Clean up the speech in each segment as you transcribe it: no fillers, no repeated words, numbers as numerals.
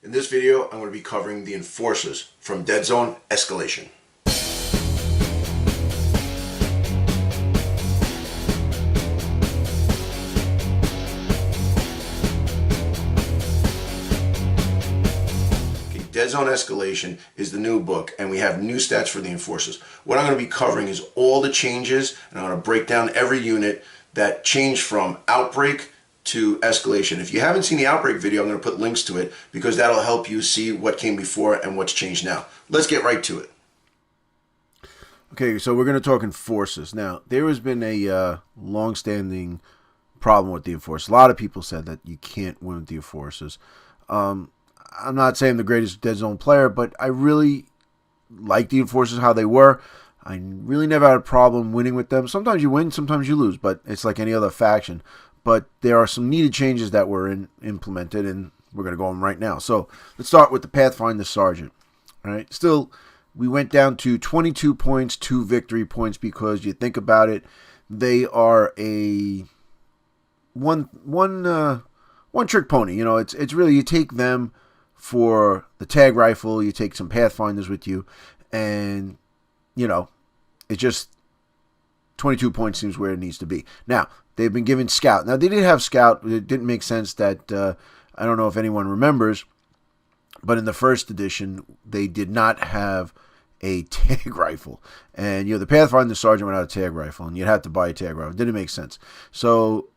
In this video, I'm going to be covering the Enforcers from Deadzone Escalation. Deadzone Escalation is the new book, and we have new stats for the Enforcers. What I'm going to be covering is all the changes, and I'm going to break down every unit that changed from Outbreak to Escalation. If you haven't seen the Outbreak video, I'm going to put links to it because that'll help you see what came before and what's changed now. Let's get right to it. Okay, so we're going to talk Enforcers. Now, there has been a long-standing problem with the Enforcers. A lot of people said that you can't win with the Enforcers. I'm not saying the greatest Deadzone player, but I really like the Enforcers how they were. I really never had a problem winning with them. Sometimes you win, sometimes you lose, but it's like any other faction. But there are some needed changes that were implemented, and we're going to go on right now. So let's start with the Pathfinder Sergeant. All right, still, we went down to 22 points, 2 victory points, because you think about it, they are a one trick pony. You know, it's really, you take them for the tag rifle, you take some Pathfinders with you, and, you know, it just, 22 points seems where it needs to be. Now, they've been given Scout. Now, they did have Scout. It didn't make sense that, I don't know if anyone remembers, but in the first edition, they did not have a tag rifle. And, you know, the Pathfinder Sergeant without a tag rifle, and you'd have to buy a tag rifle. It didn't make sense. So,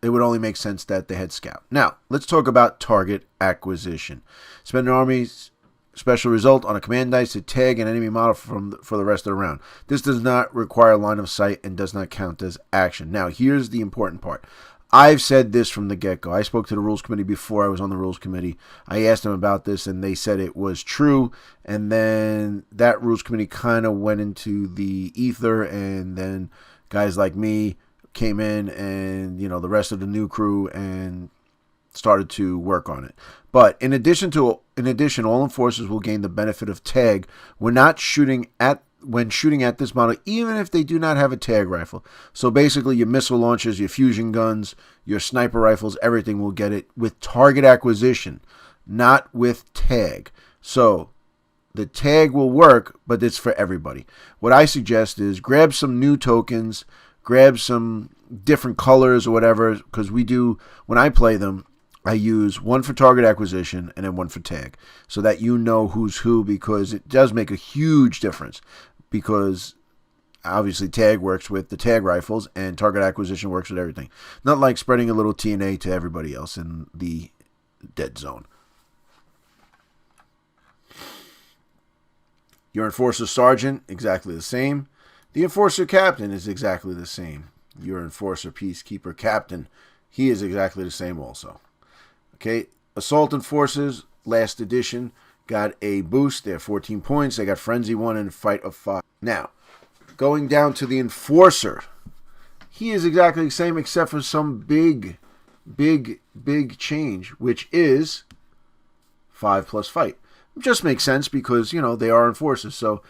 it would only make sense that they had Scout. Now, let's talk about target acquisition. Spend an army's special result on a command dice to tag an enemy model for the rest of the round. This does not require line of sight and does not count as action. Now, here's the important part. I've said this from the get-go. I spoke to the Rules Committee before I was on the Rules Committee. I asked them about this, and they said it was true. And then that Rules Committee kind of went into the ether, and then guys like me came in and, you know, the rest of the new crew and started to work on it. But in addition, all Enforcers will gain the benefit of tag when shooting at this model, even if they do not have a tag rifle. So basically, your missile launchers, your fusion guns, your sniper rifles, everything will get it with target acquisition, not with tag. So the tag will work, but it's for everybody. What I suggest is grab some new tokens, grab some different colors or whatever, because when I play them, I use one for target acquisition and then one for tag, so that you know who's who, because it does make a huge difference, because obviously tag works with the tag rifles and target acquisition works with everything. Not like spreading a little TNA to everybody else in the dead zone. Your Enforcer Sergeant, exactly the same. The Enforcer Captain is exactly the same. Your Enforcer Peacekeeper Captain, he is exactly the same also. Okay, Assault Enforcers, last edition, got a boost. They're 14 points. They got Frenzy 1 and Fight of 5. Now, going down to the Enforcer, he is exactly the same except for some big change, which is 5 plus Fight. It just makes sense because, you know, they are Enforcers, so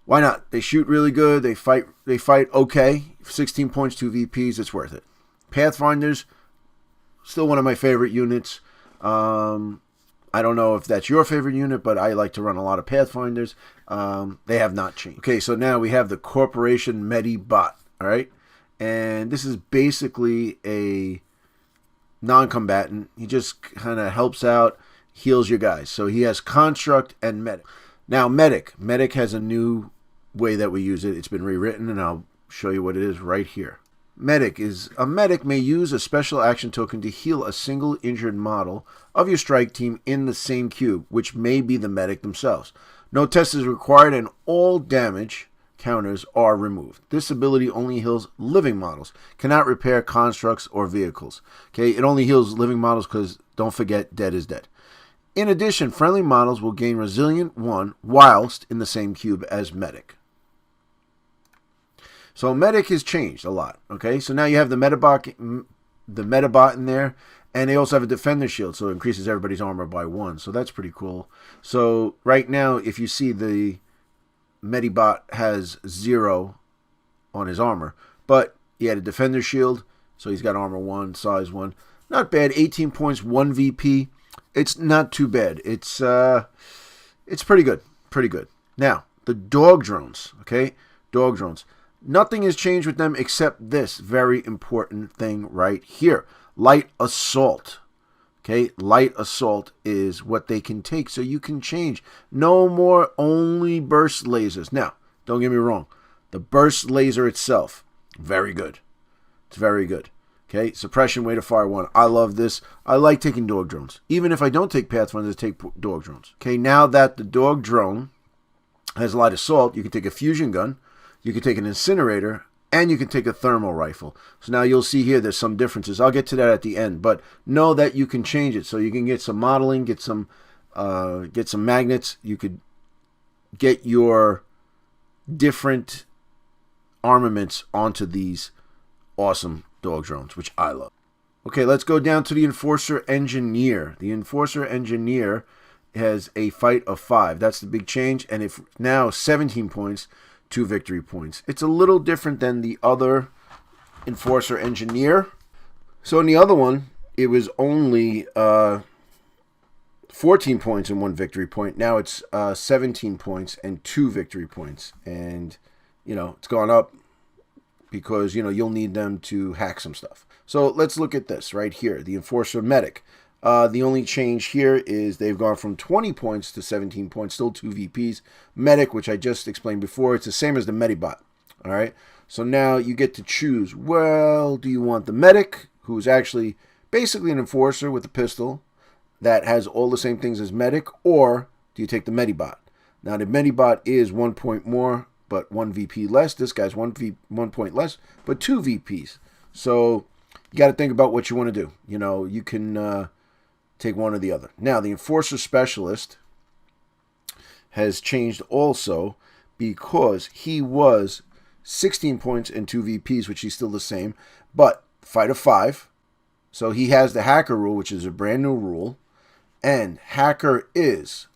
why not? They shoot really good. They fight okay. 16 points, 2 VPs. It's worth it. Pathfinders, still one of my favorite units. I don't know if that's your favorite unit, but I like to run a lot of Pathfinders. They have not changed. Okay, so now we have the Corporation Medi Bot. All right, and this is basically a non-combatant. He just kind of helps out, heals your guys. So he has Construct and Medic. Now, Medic has a new way that we use it. It's been rewritten, and I'll show you what it is right here. Medic may use a special action token to heal a single injured model of your strike team in the same cube, which may be the medic themselves. No test is required, and all damage counters are removed. This ability only heals living models, cannot repair constructs or vehicles. Okay, it only heals living models because, don't forget, dead is dead. In addition, friendly models will gain Resilient 1 whilst in the same cube as Medic. So Medic has changed a lot, okay? So now you have the Medi Bot in there, and they also have a Defender Shield, so it increases everybody's armor by 1. So that's pretty cool. So right now, if you see, the Medi Bot has 0 on his armor, but he had a Defender Shield, so he's got armor 1, size 1. Not bad, 18 points, 1 VP. It's not too bad. It's pretty good. Pretty good. Now, the dog drones, okay? Dog drones. Nothing has changed with them except this very important thing right here. Light assault. Okay, light assault is what they can take, so you can change. No more only burst lasers. Now, don't get me wrong. The burst laser itself, very good. It's very good. Okay, suppression, way to fire 1. I love this. I like taking dog drones. Even if I don't take Pathfinders, I take dog drones. Okay, now that the dog drone has light assault, you can take a fusion gun, you can take an incinerator, and you can take a thermal rifle. So now you'll see here there's some differences. I'll get to that at the end, but know that you can change it. So you can get some modeling, get some magnets. You could get your different armaments onto these awesome dog drones, which I love. Okay, let's go down to the Enforcer Engineer. The Enforcer Engineer has a fight of 5. That's the big change, and if now 17 points, 2 victory points. It's a little different than the other Enforcer Engineer. So in the other one, it was only 14 points and 1 victory point. Now it's 17 points and 2 victory points. And, it's gone up because, you'll need them to hack some stuff. So let's look at this right here, the Enforcer Medic. The only change here is they've gone from 20 points to 17 points, still 2 VPs. Medic, which I just explained before, it's the same as the Medi Bot. All right. So now you get to choose. Well, do you want the Medic, who's actually basically an enforcer with a pistol that has all the same things as Medic, or do you take the Medi Bot? Now the Medi Bot is 1 point more, but 1 VP less. This guy's 1 point less, but 2 VPs. So you got to think about what you want to do. You can take one or the other. Now, the Enforcer Specialist has changed also because he was 16 points and 2 VPs, which he's still the same, but fight of 5. So he has the Hacker rule, which is a brand new rule, and Hacker is...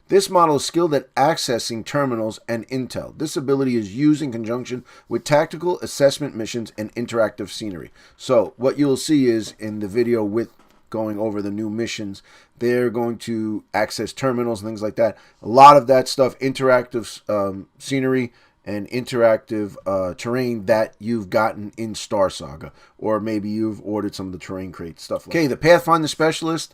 This model is skilled at accessing terminals and intel. This ability is used in conjunction with tactical assessment missions and interactive scenery. So what you'll see is in the video with going over the new missions, they're going to access terminals and things like that. A lot of that stuff, interactive scenery and interactive terrain that you've gotten in Star Saga, or maybe you've ordered some of the terrain crates, stuff like that. Okay, the Pathfinder Specialist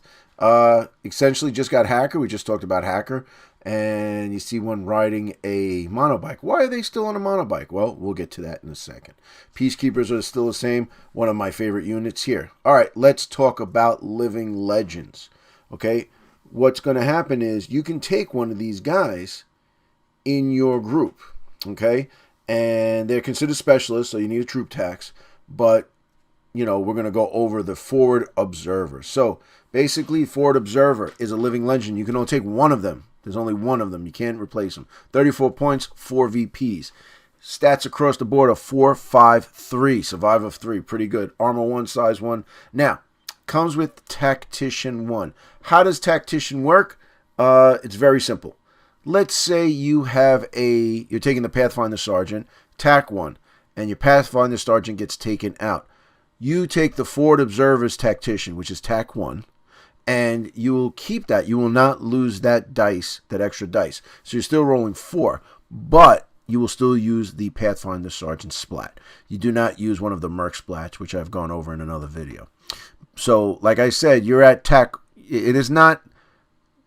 essentially just got Hacker. We just talked about Hacker. And you see one riding a monobike. Why are they still on a monobike? Well, we'll get to that in a second. Peacekeepers are still the same. One of my favorite units here. All right, let's talk about Living Legends. Okay, what's going to happen is you can take one of these guys in your group. Okay, and they're considered specialists, so you need a troop tax. But, we're going to go over the Forward Observer. So, basically, Forward Observer is a living legend. You can only take one of them. There's only one of them. You can't replace them. 34 points, 4 VPs. Stats across the board are 4, 5, 3. Survive of 3. Pretty good. Armor 1, size 1. Now, comes with Tactician 1. How does Tactician work? It's very simple. Let's say you're taking the Pathfinder Sergeant, TAC 1, and your Pathfinder Sergeant gets taken out. You take the Forward Observer's Tactician, which is TAC 1, and you will keep that. You will not lose that dice, that extra dice. So you're still rolling 4, but you will still use the Pathfinder Sergeant Splat. You do not use one of the Merc Splats, which I've gone over in another video. So, like I said, you're at TAC. It is not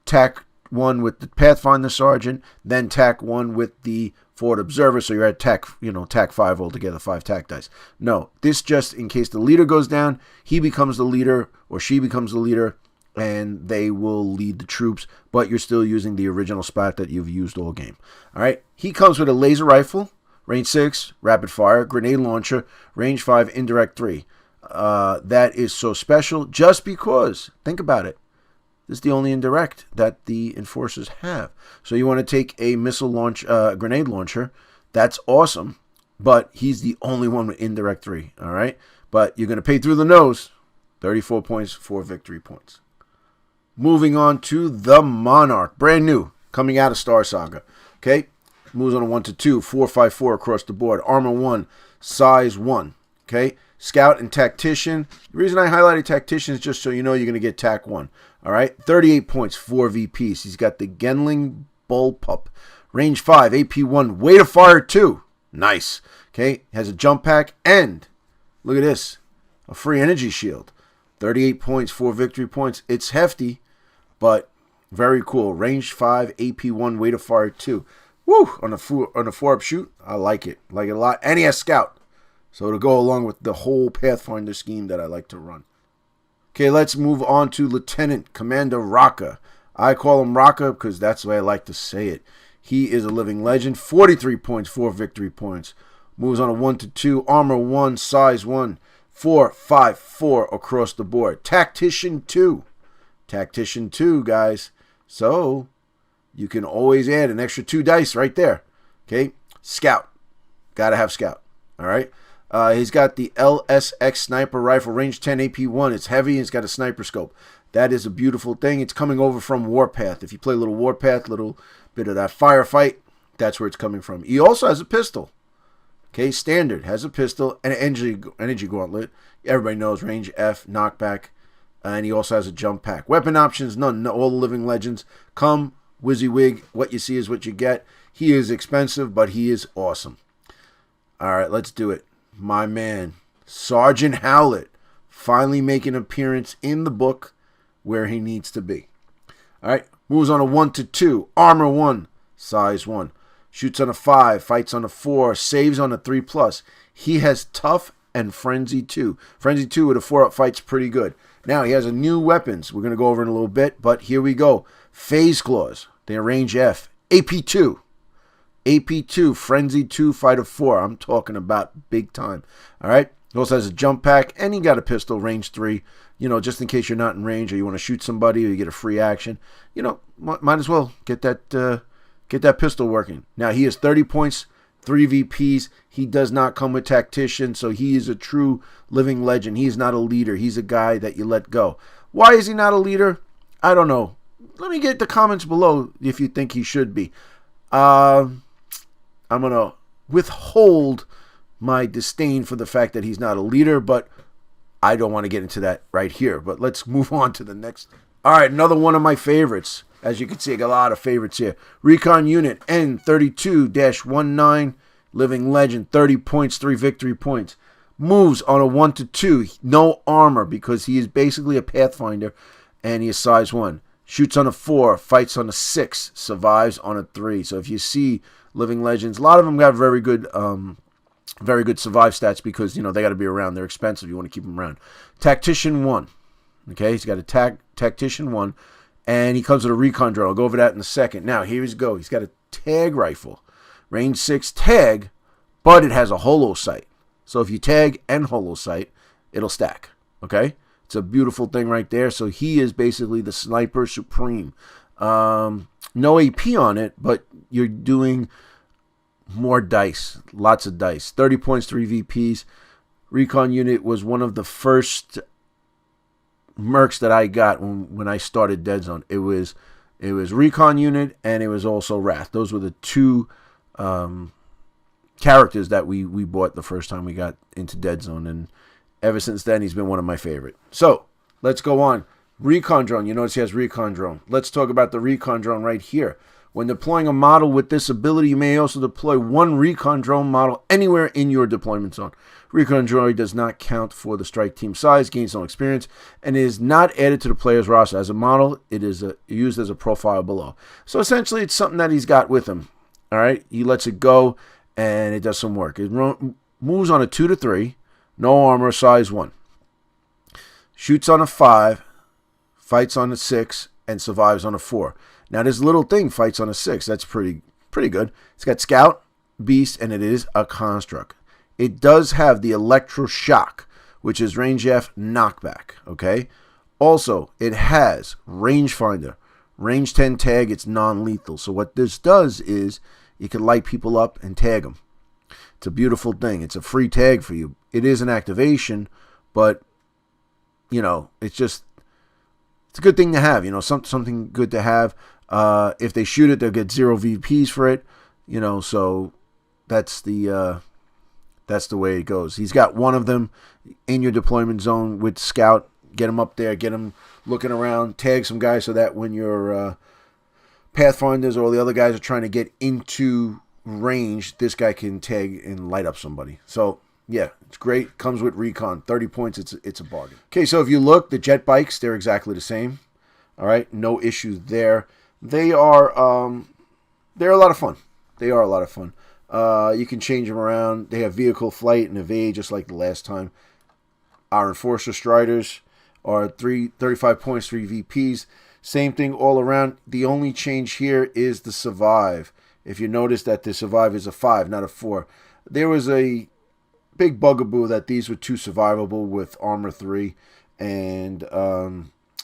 TAC 1 with the Pathfinder Sergeant, then TAC 1 with the Forward Observer, so you're at TAC, TAC 5 altogether, 5 TAC dice. No, this just in case the leader goes down, he becomes the leader, or she becomes the leader, and they will lead the troops, but you're still using the original spot that you've used all game. All right, he comes with a laser rifle, range 6, rapid fire, grenade launcher, range 5, indirect 3. That is so special just because, think about it, this is the only indirect that the enforcers have. So you want to take a missile launch, grenade launcher, that's awesome, but he's the only one with indirect 3, all right? But you're going to pay through the nose, 34 points, 4 victory points. Moving on to the Monarch, brand new, coming out of Star Saga. Okay, moves on a 1 to 2, 4, 5, 4 across the board. Armor 1, size 1. Okay, Scout and Tactician. The reason I highlighted Tactician is just so you know you're going to get Tac 1. All right, 38 points, 4 VPs. He's got the Genling Bullpup. Range 5, AP 1, weight of fire 2. Nice. Okay, has a jump pack and, look at this, a free energy shield. 38 points, 4 victory points. It's hefty, but very cool. Range 5, AP 1, weight of fire 2. Woo! On a 4-up shoot, I like it. Like it a lot. And he has Scout. So to go along with the whole Pathfinder scheme that I like to run. Okay, let's move on to Lieutenant Commander Raka. I call him Raka because that's the way I like to say it. He is a living legend. 43 points, 4 victory points. Moves on a 1-2. Armor 1, size 1. 4, 5, 4 across the board. Tactician 2. Tactician 2, guys. So you can always add an extra 2 dice right there. Okay, Scout. Got to have Scout. All right. He's got the LSX sniper rifle, range 10, AP 1. It's heavy and it's got a sniper scope. That is a beautiful thing. It's coming over from Warpath. If you play a little Warpath, little bit of that firefight, that's where it's coming from. He also has a pistol. Okay, standard. Has a pistol and an energy gauntlet. Everybody knows range F, knockback. And he also has a jump pack. Weapon options, none. All the living legends come. WYSIWYG. What you see is what you get. He is expensive, but he is awesome. All right, let's do it. My man, Sergeant Hallett, finally making an appearance in the book where he needs to be. All right, moves on a 1-2, armor 1, size 1. Shoots on a 5, fights on a 4, saves on a 3+. He has tough and frenzy 2. Frenzy 2 with a 4-up fight's pretty good. Now he has a new weapons. We're going to go over in a little bit, but here we go. Faze Claws, they're range F, AP 2. AP 2, Frenzy 2, Fighter 4. I'm talking about big time. All right. He also has a jump pack, and he got a pistol, range 3. You know, just in case you're not in range or you want to shoot somebody or you get a free action. You know, might as well get that pistol working. Now he has 30 points, 3 VPs. He does not come with Tactician, so he is a true living legend. He is not a leader. He's a guy that you let go. Why is he not a leader? I don't know. Let me get the comments below if you think he should be. I'm going to withhold my disdain for the fact that he's not a leader, but I don't want to get into that right here. But let's move on to the next. All right, another one of my favorites. As you can see, I got a lot of favorites here. Recon Unit N32-19, living legend, 30 points, 3 victory points. Moves on a 1-2, no armor because he is basically a Pathfinder, and he is size 1. Shoots on a 4, fights on a 6, survives on a 3. So if you see living legends, a lot of them got very good survive stats because, you know, they got to be around. They're expensive. You want to keep them around. Tactician 1. Okay, he's got a Tactician 1, and he comes with a Recon Drone. I'll go over that in a second. Now, here we go. He's got a tag rifle. Range 6 tag, but it has a holo sight. So if you tag and holo sight, it'll stack. Okay? It's a beautiful thing right there. So he is basically the Sniper Supreme. No AP on it, but you're doing more dice. Lots of dice. 30 points, 3 VPs. Recon Unit was one of the first mercs that I got when I started Deadzone. It was Recon Unit and it was also Wrath. Those were the two characters that we bought the first time we got into Deadzone, and ever since then he's been one of my favorite. So let's go on. Recon Drone. You notice he has Recon Drone. Let's talk about the Recon Drone right here. When deploying a model with this ability, you may also deploy one Recon Drone model anywhere in your deployment zone. Recon Drone does not count for the strike team size, gains no experience, and is not added to the player's roster. As a model, it is used as a profile below. So essentially, it's something that he's got with him. All right, he lets it go, and it does some work. It moves on a 2-3, no armor, size 1. Shoots on a 5, fights on a 6, and survives on a 4. Now, this little thing fights on a 6. That's pretty good. It's got Scout, Beast, and it is a construct. It does have the Electroshock, which is range F knockback. Okay. Also, it has rangefinder, range 10 tag. It's non-lethal. So what this does is you can light people up and tag them. It's a beautiful thing. It's a free tag for you. It is an activation, but you know, it's a good thing to have. You know, something good to have. If they shoot it, they'll get 0 VPs for it. You know, so that's the That's the way it goes. He's got one of them in your deployment zone with Scout. Get him up there, get him looking around, tag some guys so that when your Pathfinders or the other guys are trying to get into range, this guy can tag and light up somebody. So, yeah, it's great. Comes with Recon. 30 points, it's a bargain. Okay, so if you look, the jet bikes, they're exactly the same. All right, no issues there. They're a lot of fun. They are a lot of fun. You can change them around. They have vehicle, flight, and evade, just like the last time. Our Enforcer Striders are 35 points, 3 VPs. Same thing all around. The only change here is the survive. If you notice that the survive is a 5, not a 4. There was a big bugaboo that these were too survivable with armor 3, and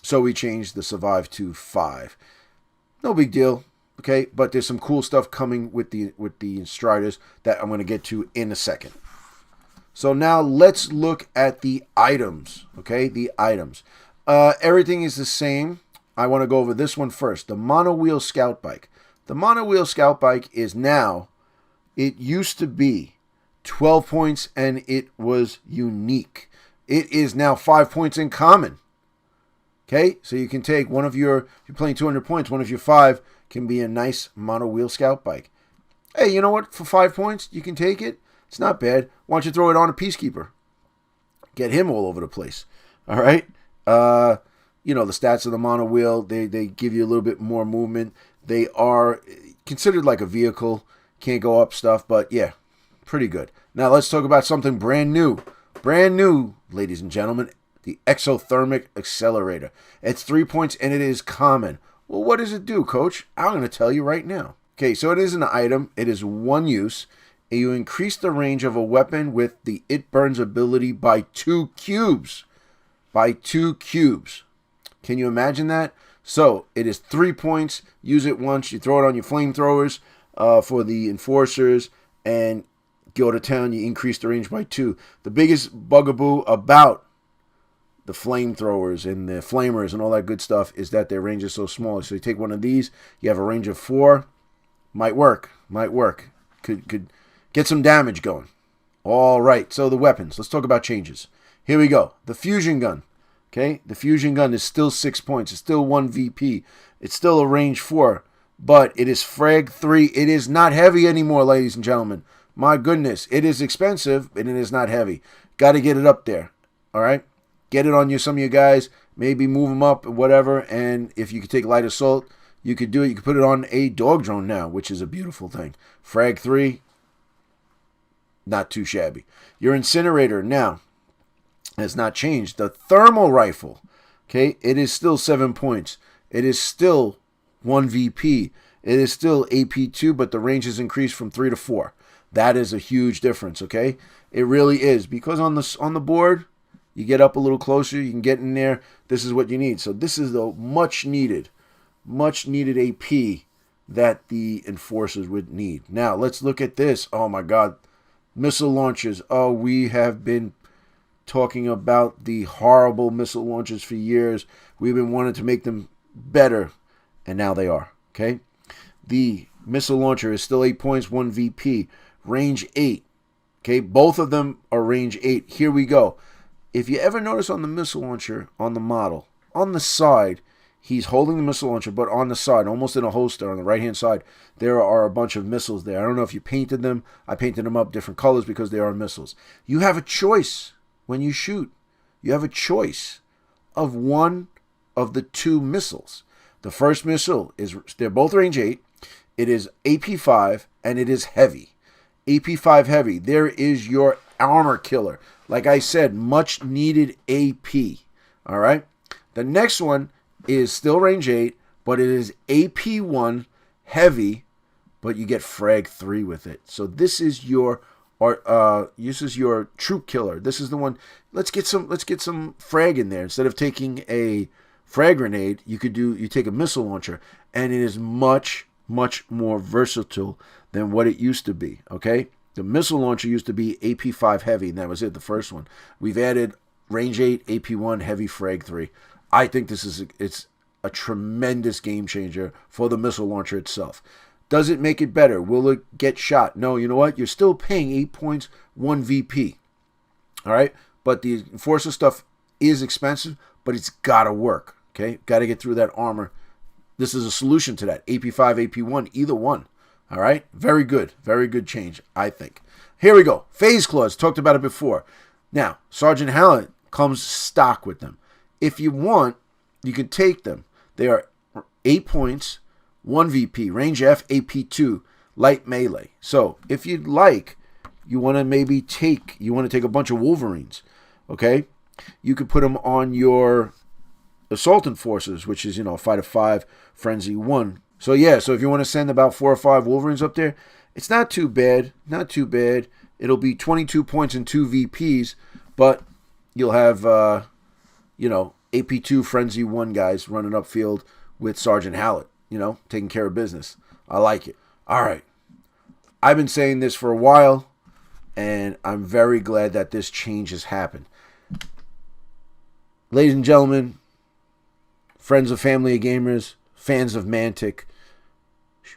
so we changed the survive to 5. No big deal, okay? But there's some cool stuff coming with the Striders that I'm going to get to in a second. So now let's look at the items, okay? The items. Everything is the same. I want to go over this one first. The Monowheel Scout Bike. The Monowheel Scout Bike is now, it used to be 12 points and it was unique. It is now 5 points in common. Okay, so you can take one of your, if you're playing 200 points, one of your 5 can be a nice Monowheel Scout Bike. Hey, you know what? For 5 points, you can take it. It's not bad. Why don't you throw it on a Peacekeeper? Get him all over the place. All right? You know, the stats of the Monowheel, they give you a little bit more movement. They are considered like a vehicle. Can't go up stuff, but yeah, pretty good. Now let's talk about something brand new. Brand new, ladies and gentlemen, the Exothermic Accelerator. It's 3 points and it is common. Well, what does it do, Coach? I'm going to tell you right now. Okay, so it is an item. It is one use. You increase the range of a weapon with the It Burns ability by 2 cubes. By 2 cubes. Can you imagine that? So, it is 3 points. Use it once. You throw it on your flamethrowers for the enforcers and go to town. You increase the range by 2. The biggest bugaboo about the flamethrowers and the flamers and all that good stuff is that their range is so small. So, you take one of these. You have a range of 4. Might work. Might work. Could get some damage going. All right. So, the weapons. Let's talk about changes. Here we go. The fusion gun. Okay, the fusion gun is still 6 points. It's still 1 VP. It's still a range 4, but it is frag 3. It is not heavy anymore, ladies and gentlemen. My goodness, it is expensive, and it is not heavy. Got to get it up there, all right? Get it on you, some of you guys. Maybe move them up, whatever, and if you could take light assault, you could do it. You could put it on a dog drone now, which is a beautiful thing. Frag 3, not too shabby. Your incinerator now has not changed. The thermal rifle, okay, it is still 7 points. It is still 1 VP. It is still AP2, but the range has increased from 3 to 4. That is a huge difference, okay? It really is. Because on the board, you get up a little closer, you can get in there. This is what you need. So this is the much needed AP that the enforcers would need. Now, let's look at this. Oh, my God. Missile launchers. Oh, we have been talking about the horrible missile launchers for years. We've been wanting to make them better, and now they are, okay? The missile launcher is still 8 points, 1 VP, range 8, okay? Both of them are range 8. Here we go. If you ever notice on the missile launcher, on the model, on the side, he's holding the missile launcher, but on the side, almost in a holster on the right-hand side, there are a bunch of missiles there. I don't know if you painted them. I painted them up different colors because they are missiles. You have a choice. When you shoot, you have a choice of one of the 2 missiles. The first missile is, they're both range 8. It is AP5 and it is heavy. AP5 heavy. There is your armor killer. Like I said, much needed AP. All right. The next one is still range 8, but it is AP1 heavy, but you get frag 3 with it. So this is your this is your troop killer. This is the one. Let's get some frag in there. Instead of taking a frag grenade, you take a missile launcher, and it is much more versatile than what it used to be. Okay, the missile launcher used to be AP5 heavy, and that was it. The first one. We've added range 8, AP1 heavy, frag 3. I think it's a tremendous game changer for the missile launcher itself. Does it make it better? Will it get shot? No, you know what? You're still paying 8 points, 1 VP. All right? But the Enforcer stuff is expensive, but it's got to work. Okay? Got to get through that armor. This is a solution to that. AP5, AP1, either one. All right? Very good. Very good change, I think. Here we go. Faze Claws. Talked about it before. Now, Sergeant Hallett comes stock with them. If you want, you can take them. They are 8 points, 1 VP, range F, AP2, light melee. So if you'd like, you want to take a bunch of Wolverines, okay? You could put them on your Assault Enforcers, which is, fight of 5, Frenzy 1. So yeah, so if you want to send about 4 or 5 Wolverines up there, it's not too bad, not too bad. It'll be 22 points and 2 VPs, but you'll have, AP2 Frenzy 1 guys running upfield with Sergeant Hallett, taking care of business. I like it. All right. I've been saying this for a while, and I'm very glad that this change has happened. Ladies and gentlemen, friends of Family of Gamers, fans of Mantic,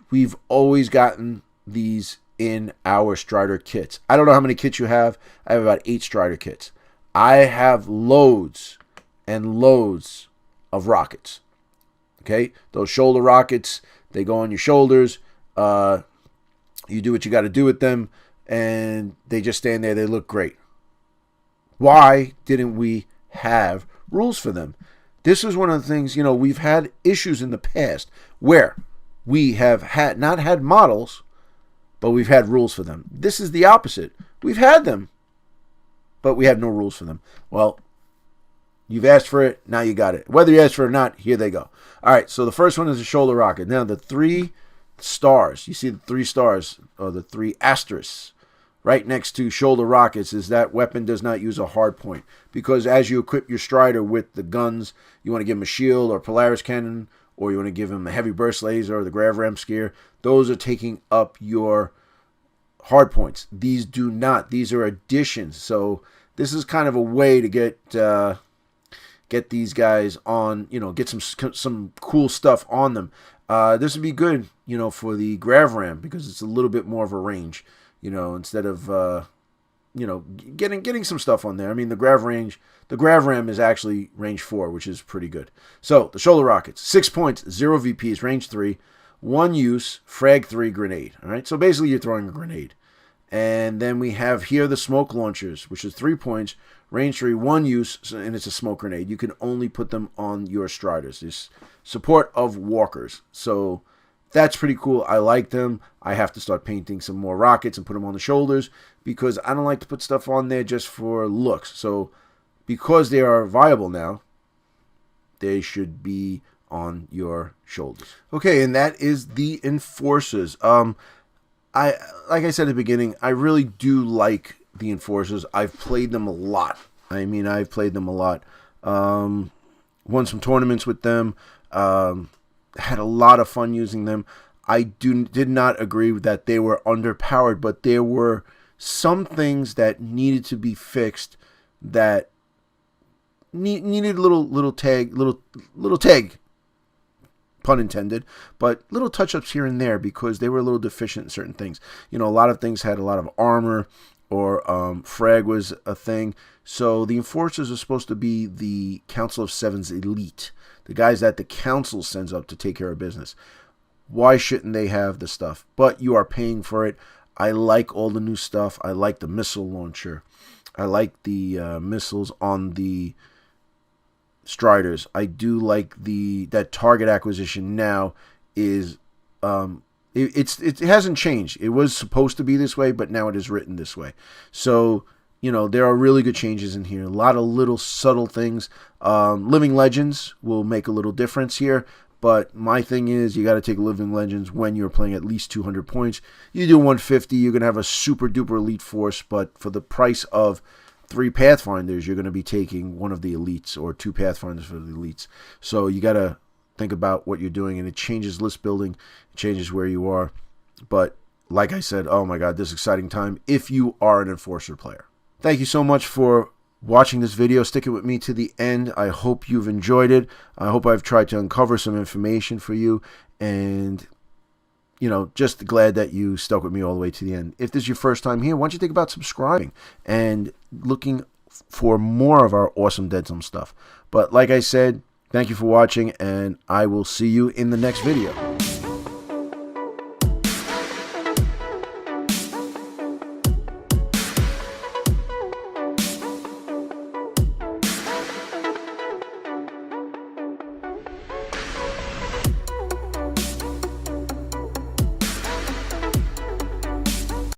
we've always gotten these in our Strider kits. I don't know how many kits you have. I have about 8 Strider kits. I have loads and loads of rockets. Okay? Those shoulder rockets, they go on your shoulders. You do what you got to do with them, and they just stand there. They look great. Why didn't we have rules for them? This is one of the things, we've had issues in the past where we have not had models, but we've had rules for them. This is the opposite. We've had them, but we have no rules for them. Well, you've asked for it, now you got it. Whether you asked for it or not, here they go. All right, so the first one is a shoulder rocket. Now, the 3 stars, you see the 3 stars, or the 3 asterisks, right next to shoulder rockets is that weapon does not use a hard point. Because as you equip your Strider with the guns, you want to give him a shield or Polaris cannon, or you want to give him a heavy burst laser or the grav ram skier. Those are taking up your hard points. These do not. These are additions. So this is kind of a way to get these guys on, get some cool stuff on them. This would be good, for the grav ram because it's a little bit more of a range, instead of getting some stuff on there. I mean, the grav ram is actually range 4, which is pretty good. So the shoulder rockets, 6 points, 0 VPs, range 3, 1 use, frag 3, grenade. All right, so basically you're throwing a grenade. And then we have here the smoke launchers, which is 3 points, range 3, 1 use, and it's a smoke grenade. You can only put them on your Striders. This support of walkers. So that's pretty cool. I like them. I have to start painting some more rockets and put them on the shoulders because I don't like to put stuff on there just for looks. So because they are viable now, they should be on your shoulders. Okay, and that is the Enforcers. Like I said at the beginning, I really do like the Enforcers. I've played them a lot. I've played them a lot. Won some tournaments with them. Had a lot of fun using them. I did not agree that they were underpowered, but there were some things that needed to be fixed that needed little tag, pun intended, but little touch-ups here and there because they were a little deficient in certain things. A lot of things had a lot of armor, or frag was a thing. So the Enforcers are supposed to be the Council of Seven's elite, the guys that the Council sends up to take care of business. Why shouldn't they have the stuff? But you are paying for it. I like all the new stuff. I like the missile launcher. I like the missiles on the Striders. I do like that target acquisition now is it hasn't changed. It was supposed to be this way, but now it is written this way. So there are really good changes in here. A lot of little subtle things. Living Legends will make a little difference here, but my thing is you got to take Living Legends when you're playing at least 200 points. You do 150, you're going to have a super duper elite force, but for the price of 3 Pathfinders, you're going to be taking one of the elites or 2 Pathfinders for the elites. So you got to think about what you're doing, and it changes list building, it changes where you are. But like I said, oh my God, this is exciting time if you are an Enforcer player. Thank you so much for watching this video, sticking with me to the end. I hope you've enjoyed it. I hope I've tried to uncover some information for you, and just glad that you stuck with me all the way to the end. If this is your first time here, why don't you think about subscribing and looking for more of our awesome Deadzone stuff. But like I said, thank you for watching, and I will see you in the next video.